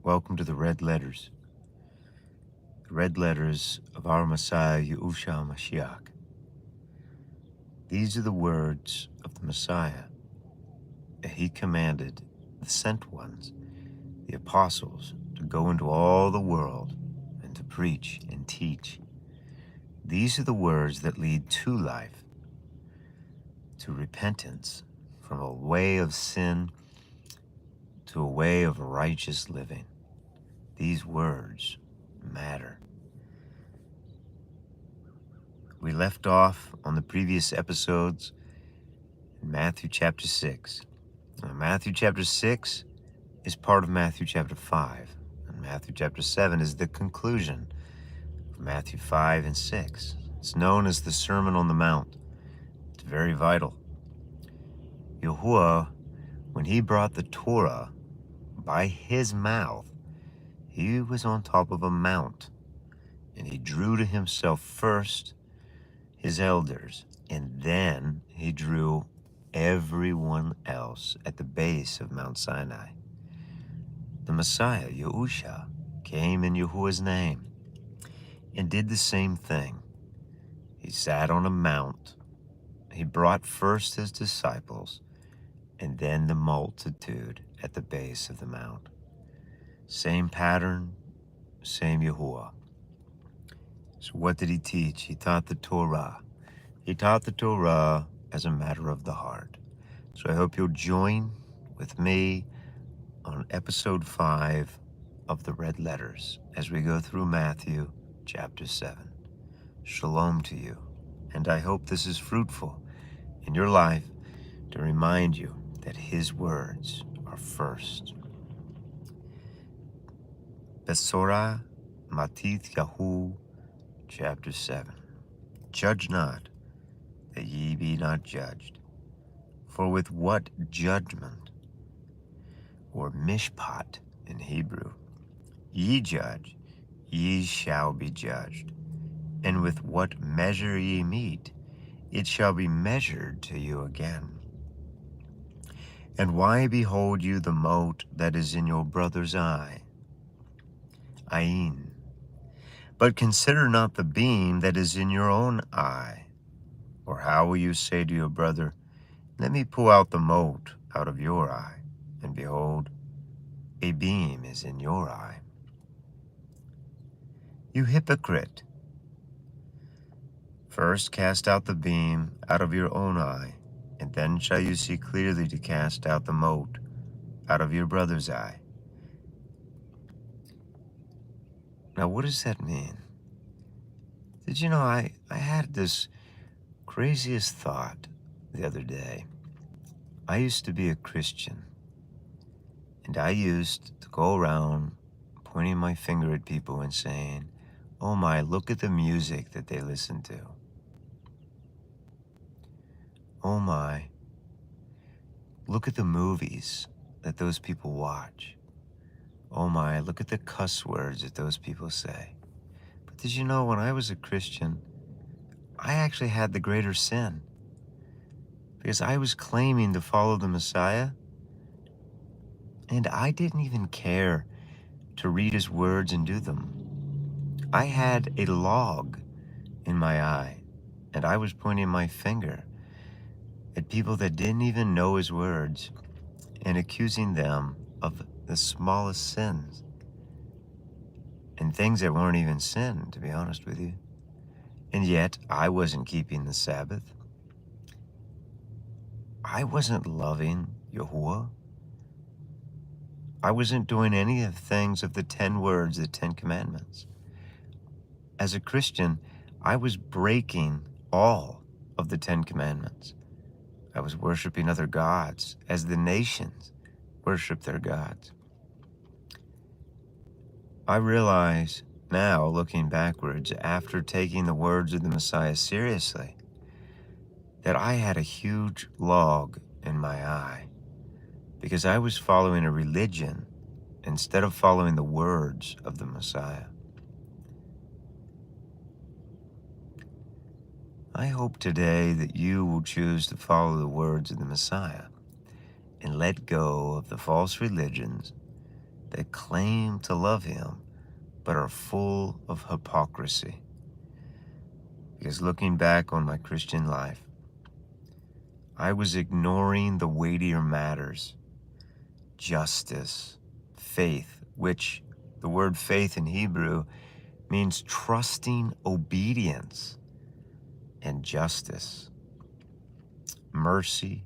Welcome to the Red Letters. The Red Letters of our Messiah, Yahusha Mashiach. These are the words of the Messiah that he commanded the sent ones, the apostles, to go into all the world and to preach and teach. These are the words that lead to life, to repentance, from a way of sin to a way of righteous living. These words matter. We left off on the previous episodes in Matthew chapter 6. Now, Matthew chapter 6 is part of Matthew chapter 5, and Matthew chapter 7 is the conclusion of Matthew 5 and 6. It's known as the Sermon on the Mount. It's very vital. Yahuwah, when he brought the Torah by his mouth, he was on top of a mount, and he drew to himself first his elders, and then he drew everyone else at the base of Mount Sinai. The Messiah, Yahusha, came in Yahuwah's name and did the same thing. He sat on a mount. He brought first his disciples and then the multitude at the base of the mount. Same pattern, same Yahuwah. So what did he teach? He taught the Torah. He taught the Torah as a matter of the heart. So I hope you'll join with me on episode 5 of the Red Letters as we go through Matthew chapter 7. Shalom to you, and I hope this is fruitful in your life to remind you that his words are first. Besorah Matith Yahu, chapter 7. Judge not, that ye be not judged. For with what judgment, or mishpat in Hebrew, ye judge, ye shall be judged. And with what measure ye mete, it shall be measured to you again. And why behold you the mote that is in your brother's eye? Ain. But consider not the beam that is in your own eye. Or how will you say to your brother, let me pull out the mote out of your eye, and behold, a beam is in your eye? You hypocrite! First cast out the beam out of your own eye, and then shall you see clearly to cast out the mote out of your brother's eye. Now, what does that mean? Did you know I had this craziest thought the other day. I used to be a Christian, and I used to go around pointing my finger at people and saying, oh my, look at the music that they listen to. Oh my, look at the movies that those people watch. Oh my, look at the cuss words that those people say. But did you know when I was a Christian, I actually had the greater sin, because I was claiming to follow the Messiah, and I didn't even care to read his words and do them. I had a log in my eye, and I was pointing my finger at people that didn't even know his words and accusing them of the smallest sins and things that weren't even sin, to be honest with you. And yet I wasn't keeping the Sabbath. I wasn't loving Yahuwah. I wasn't doing any of the things of the 10 words, the 10 commandments. As a Christian, I was breaking all of the 10 commandments. I was worshiping other gods as the nations worship their gods. I realize now, looking backwards, after taking the words of the Messiah seriously, that I had a huge log in my eye because I was following a religion instead of following the words of the Messiah. I hope today that you will choose to follow the words of the Messiah and let go of the false religions that claim to love him but are full of hypocrisy. Because looking back on my Christian life, I was ignoring the weightier matters: justice, faith, which the word faith in Hebrew means trusting obedience, and justice. Mercy,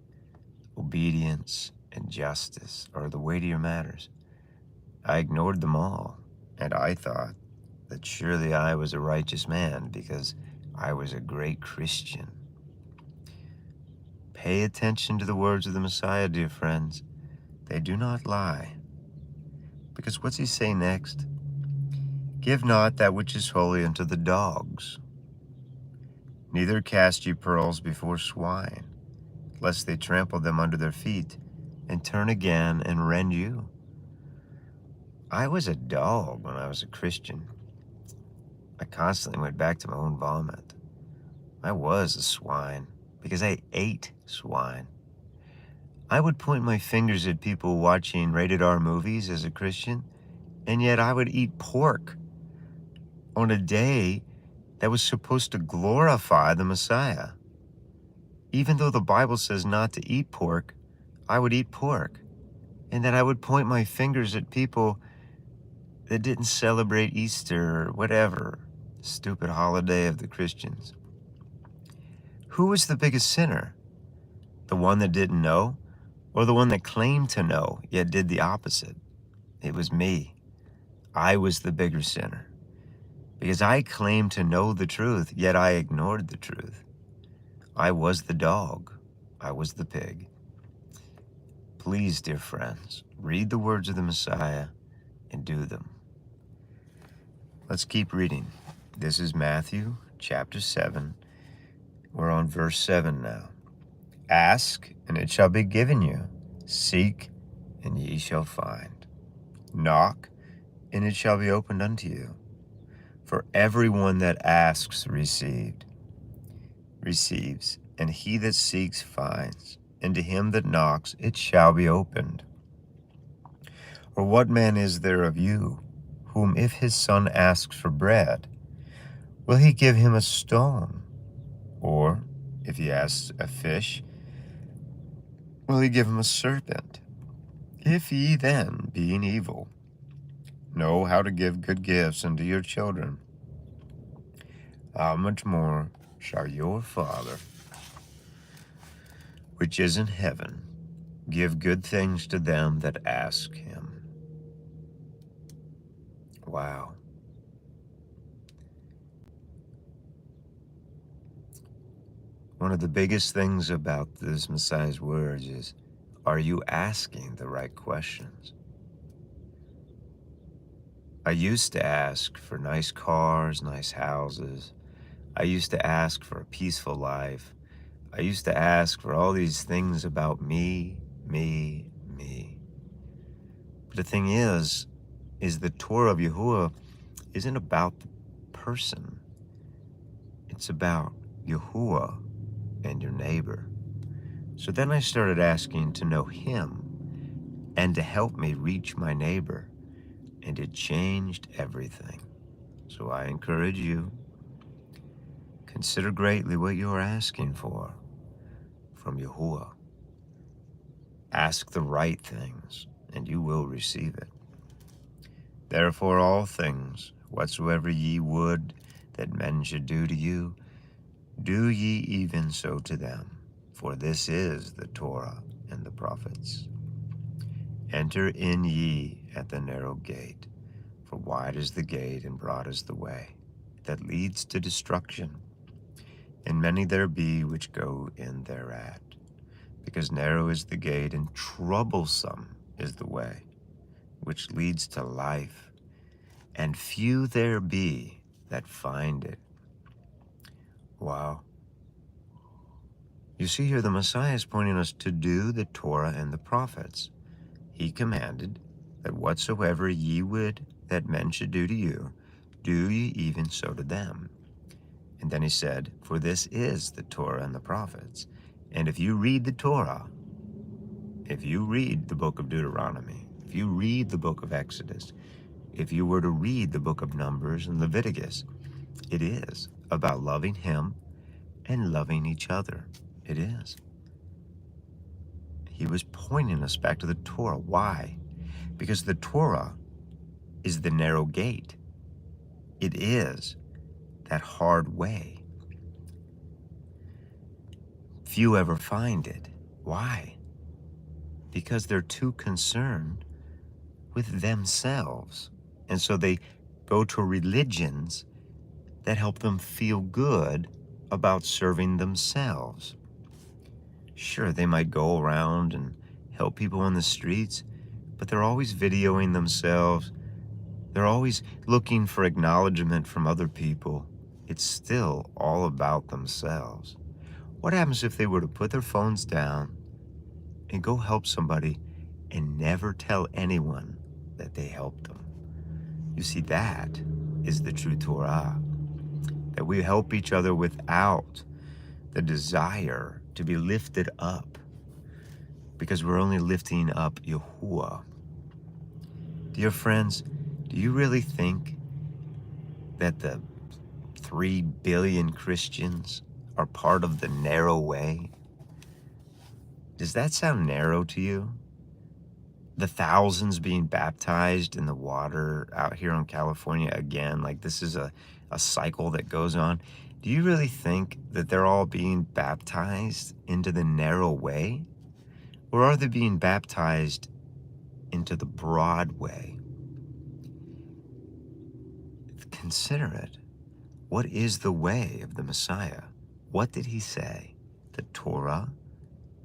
obedience, and justice are the weightier matters. I ignored them all, and I thought that surely I was a righteous man because I was a great Christian. Pay attention to the words of the Messiah, dear friends. They do not lie. Because what's he say next? Give not that which is holy unto the dogs, neither cast ye pearls before swine, lest they trample them under their feet, and turn again and rend you. I was a dog when I was a Christian. I constantly went back to my own vomit. I was a swine because I ate swine. I would point my fingers at people watching rated R movies as a Christian, and yet I would eat pork on a day that was supposed to glorify the Messiah. Even though the Bible says not to eat pork, I would eat pork. And then I would point my fingers at people that didn't celebrate Easter or whatever, stupid holiday of the Christians. Who was the biggest sinner? The one that didn't know, or the one that claimed to know, yet did the opposite? It was me. I was the bigger sinner, because I claimed to know the truth, yet I ignored the truth. I was the dog. I was the pig. Please, dear friends, read the words of the Messiah and do them. Let's keep reading. This is Matthew chapter 7. We're on verse 7 now. Ask, and it shall be given you. Seek, and ye shall find. Knock, and it shall be opened unto you. For everyone that asks receives, and he that seeks finds, and to him that knocks it shall be opened. Or what man is there of you, whom if his son asks for bread, will he give him a stone? Or if he asks a fish, will he give him a serpent? If ye then, being evil, know how to give good gifts unto your children, how much more shall your Father, which is in heaven, give good things to them that ask him? Wow. One of the biggest things about this Messiah's words is, are you asking the right questions? I used to ask for nice cars, nice houses. I used to ask for a peaceful life. I used to ask for all these things about me. But the thing is the Torah of Yahuwah isn't about the person. It's about Yahuwah and your neighbor. So then I started asking to know him and to help me reach my neighbor, and it changed everything. So I encourage you, consider greatly what you are asking for from Yahuwah. Ask the right things, and you will receive it. Therefore all things, whatsoever ye would that men should do to you, do ye even so to them. For this is the Torah and the prophets. Enter in ye at the narrow gate, for wide is the gate and broad is the way that leads to destruction, and many there be which go in thereat. Because narrow is the gate and troublesome is the way which leads to life, and few there be that find it. Wow. You see here, the Messiah is pointing us to do the Torah and the prophets. He commanded that whatsoever ye would that men should do to you, do ye even so to them. And then he said, for this is the Torah and the prophets. And if you read the Torah, if you read the book of Deuteronomy, if If you read the book of Exodus, if you were to read the book of Numbers and Leviticus, it is about loving him and loving each other. It is. He was pointing us back to the Torah. Why? Because the Torah is the narrow gate. It is that hard way. Few ever find it. Why? Because they're too concerned with themselves. And so they go to religions that help them feel good about serving themselves. Sure, they might go around and help people on the streets, but they're always videoing themselves. They're always looking for acknowledgement from other people. It's still all about themselves. What happens if they were to put their phones down and go help somebody and never tell anyone that they helped them? You see, that is the true Torah, that we help each other without the desire to be lifted up, because we're only lifting up Yahuwah. Dear friends, do you really think that the 3 billion Christians are part of the narrow way? Does that sound narrow to you? The thousands being baptized in the water out here in California again, like this is a cycle that goes on. Do you really think that they're all being baptized into the narrow way? Or are they being baptized into the broad way? Consider it. What is the way of the Messiah? What did he say? The Torah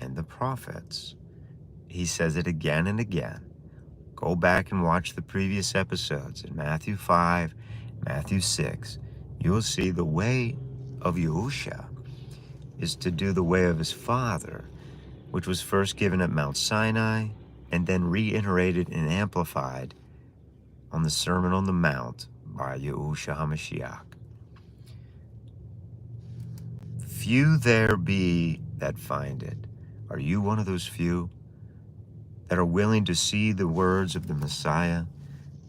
and the prophets. He says it again and again. Go back and watch the previous episodes in Matthew 5, Matthew 6. You will see the way of Yahusha is to do the way of his Father, which was first given at Mount Sinai and then reiterated and amplified on the Sermon on the Mount by Yahusha HaMashiach. Few there be that find it. Are you one of those few that are willing to see the words of the Messiah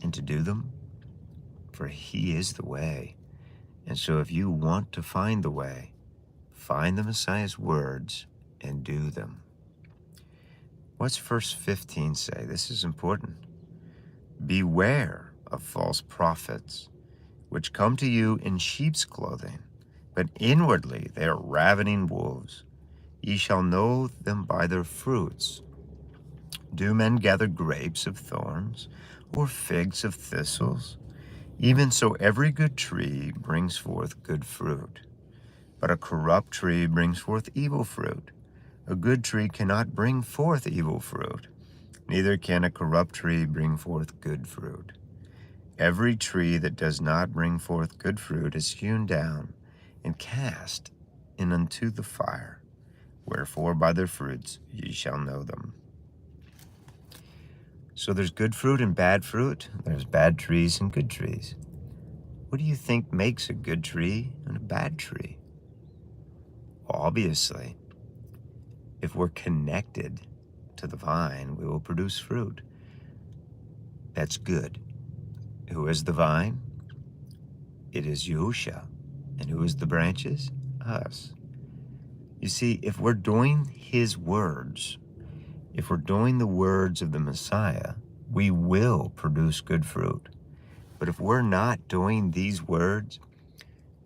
and to do them? For he is the way. And so if you want to find the way, find the Messiah's words and do them. What's verse 15 say? This is important. Beware of false prophets, which come to you in sheep's clothing, but inwardly they are ravening wolves. Ye shall know them by their fruits. Do men gather grapes of thorns, or figs of thistles? Even so every good tree brings forth good fruit, but a corrupt tree brings forth evil fruit. A good tree cannot bring forth evil fruit, neither can a corrupt tree bring forth good fruit. Every tree that does not bring forth good fruit is hewn down and cast in unto the fire. Wherefore by their fruits ye shall know them. So there's good fruit and bad fruit. There's bad trees and good trees. What do you think makes a good tree and a bad tree? Well, obviously, if we're connected to the vine, we will produce fruit. That's good. Who is the vine? It is Yahusha. And who is the branches? Us. You see, if we're doing his words, if we're doing the words of the Messiah, we will produce good fruit. But if we're not doing these words,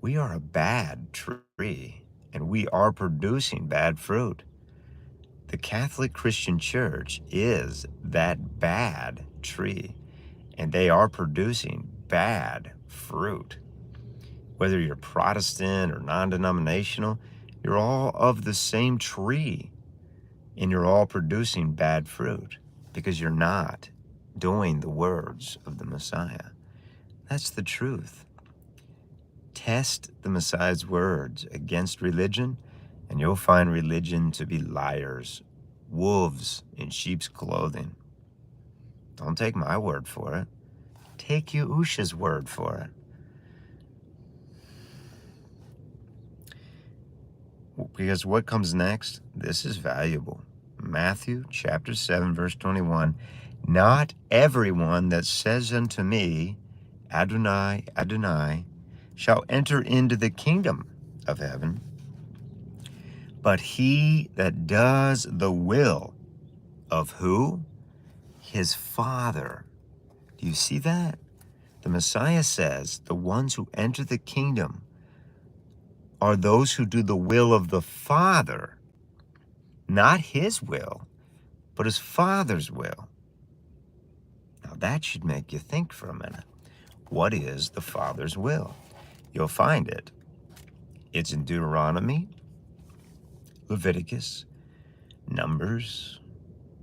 we are a bad tree, and we are producing bad fruit. The Catholic Christian Church is that bad tree, and they are producing bad fruit. Whether you're Protestant or non-denominational, you're all of the same tree, and you're all producing bad fruit because you're not doing the words of the Messiah. That's the truth. Test the Messiah's words against religion, and you'll find religion to be liars, wolves in sheep's clothing. Don't take my word for it. Take Yahusha's word for it. Because what comes next, this is valuable. Matthew chapter 7, verse 21. Not everyone that says unto me, Adonai, Adonai, shall enter into the kingdom of heaven, but he that does the will of who? His Father. Do you see that? The Messiah says the ones who enter the kingdom are those who do the will of the Father, not his will, but his Father's will. Now that should make you think for a minute. What is the Father's will? You'll find it. It's in Deuteronomy, Leviticus, Numbers,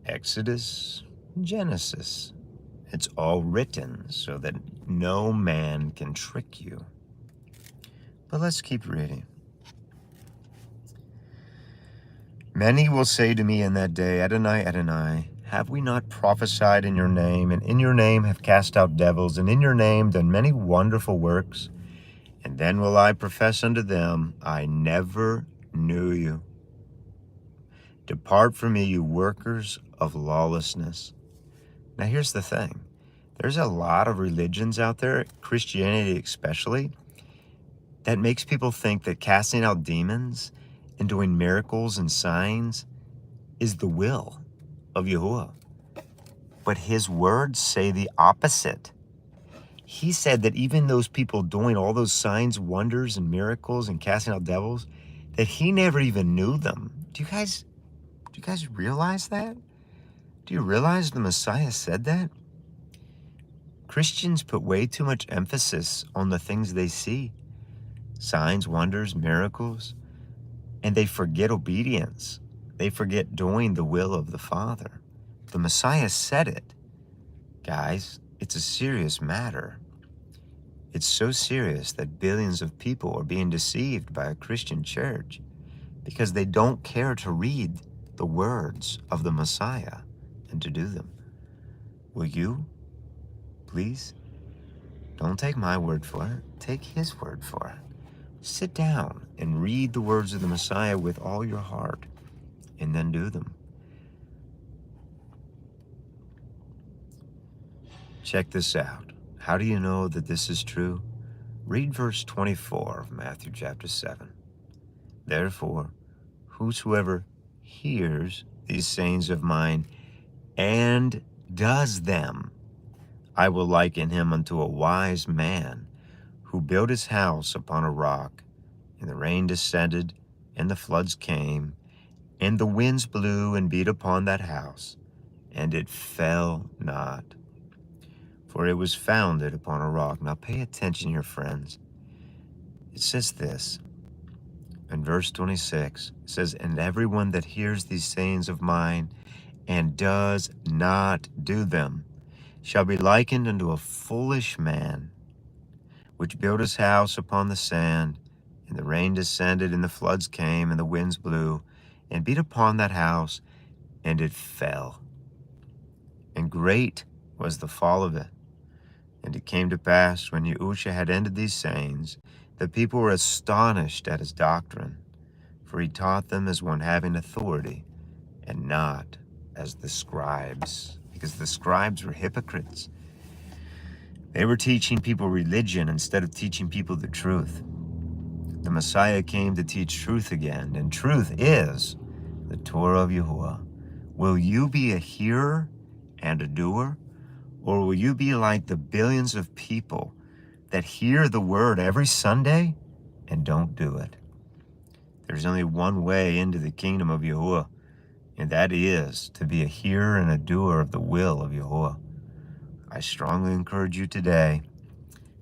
Exodus, Genesis. It's all written so that no man can trick you. But let's keep reading. Many will say to me in that day, Adonai, Adonai, have we not prophesied in your name, and in your name have cast out devils, and in your name done many wonderful works? And then will I profess unto them, I never knew you. Depart from me, you workers of lawlessness. Now here's the thing. There's a lot of religions out there, Christianity especially, that makes people think that casting out demons and doing miracles and signs is the will of Yahuwah. But his words say the opposite. He said that even those people doing all those signs, wonders, and miracles and casting out devils, that he never even knew them. Do you guys realize that? Do you realize the Messiah said that? Christians put way too much emphasis on the things they see, signs, wonders, miracles, and they forget obedience. They forget doing the will of the Father. The Messiah said it. Guys, it's a serious matter. It's so serious that billions of people are being deceived by a Christian church because they don't care to read the words of the Messiah and to do them. Will you? Please? Don't take my word for it. Take his word for it. Sit down and read the words of the Messiah with all your heart and then do them. Check this out. How do you know that this is true? Read verse 24 of Matthew chapter 7. Therefore, whosoever hears these sayings of mine and does them, I will liken him unto a wise man who built his house upon a rock, and the rain descended, and the floods came, and the winds blew and beat upon that house, and it fell not, for it was founded upon a rock. Now pay attention here, friends. It says this in verse 26. It says, and everyone that hears these sayings of mine and does not do them shall be likened unto a foolish man, which built his house upon the sand, and the rain descended, and the floods came, and the winds blew, and beat upon that house, and it fell. And great was the fall of it. And it came to pass, when Yahusha had ended these sayings, the people were astonished at his doctrine, for he taught them as one having authority, and not as the scribes, because the scribes were hypocrites. They were teaching people religion instead of teaching people the truth. The Messiah came to teach truth again, and truth is the Torah of Yahuwah. Will you be a hearer and a doer, or will you be like the billions of people that hear the word every Sunday and don't do it? There's only one way into the kingdom of Yahuwah, and that is to be a hearer and a doer of the will of Yahuwah. I strongly encourage you today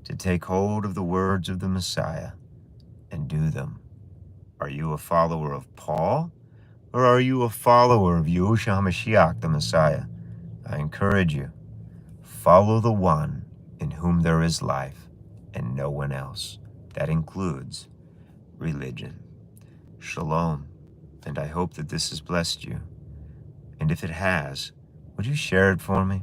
to take hold of the words of the Messiah and do them. Are you a follower of Paul, or are you a follower of Yahusha HaMashiach, the Messiah? I encourage you, follow the one in whom there is life and no one else. That includes religion. Shalom, and I hope that this has blessed you. And if it has, would you share it for me?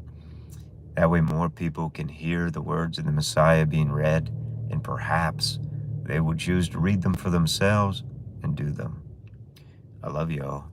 That way more people can hear the words of the Messiah being read, and perhaps they will choose to read them for themselves and do them. I love you all.